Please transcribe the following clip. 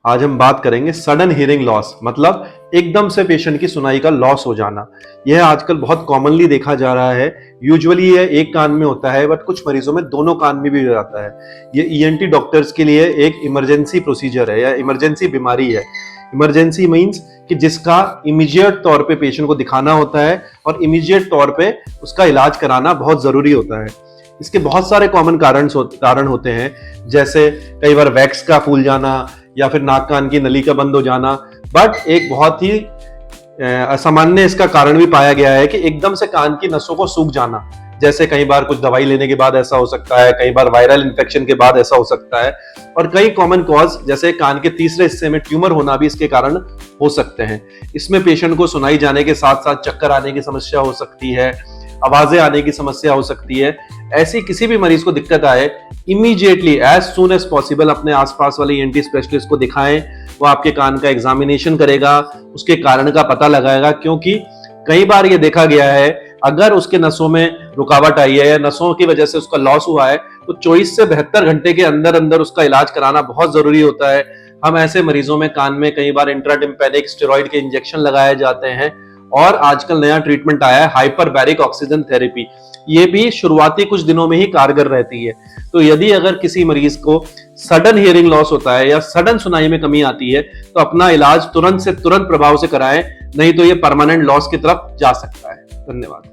आज हम बात करेंगे सडन हियरिंग लॉस, मतलब एकदम से पेशेंट की सुनाई का लॉस हो जाना। यह आजकल बहुत कॉमनली देखा जा रहा है। यूजुअली ये एक कान में होता है, बट कुछ मरीजों में दोनों कान में भी हो जाता है। ये ईएनटी डॉक्टर्स के लिए एक इमरजेंसी प्रोसीजर है या इमरजेंसी बीमारी है। इमरजेंसी मींस कि जिसका इमीडिएट तौर पे पेशेंट को दिखाना होता है और इमीडिएट तौर पे उसका इलाज कराना बहुत जरूरी होता है। इसके बहुत सारे कॉमन कारण होते हैं, जैसे कई बार वैक्स का फूल जाना या फिर नाक कान की नली का बंद हो जाना। बट एक बहुत ही असामान्य इसका कारण भी पाया गया है कि एकदम से कान की नसों को सूख जाना, जैसे कई बार कुछ दवाई लेने के बाद ऐसा हो सकता है, कई बार वायरल इन्फेक्शन के बाद ऐसा हो सकता है, और कई कॉमन कॉज जैसे कान के तीसरे हिस्से में ट्यूमर होना भी इसके कारण हो सकते हैं। इसमें पेशेंट को सुनाई जाने के साथ साथ चक्कर आने की समस्या हो सकती है, आवाजें आने की समस्या हो सकती है। ऐसी किसी भी मरीज को दिक्कत आए, immediately as soon as possible अपने आसपास वाले ईएनटी स्पेशलिस्ट को दिखाएं। वो आपके कान का एग्जामिनेशन करेगा, उसके कारण का पता लगाएगा, क्योंकि कई बार ये देखा गया है अगर उसके नसों में रुकावट आई है या नसों की वजह से उसका लॉस हुआ है तो 24 से 72 घंटे के अंदर अंदर उसका इलाज कराना बहुत जरूरी होता है। हम ऐसे मरीजों में कान में कई बार इंट्राटिम्पैनिक स्टेरॉइड के इंजेक्शन लगाए जाते हैं, और आजकल नया ट्रीटमेंट आया है हाइपरबैरिक ऑक्सीजन थेरेपी। ये भी शुरुआती कुछ दिनों में ही कारगर रहती है। तो यदि अगर किसी मरीज को सडन हियरिंग लॉस होता है या सडन सुनाई में कमी आती है तो अपना इलाज तुरंत से तुरंत प्रभाव से कराएं, नहीं तो ये परमानेंट लॉस की तरफ जा सकता है। धन्यवाद।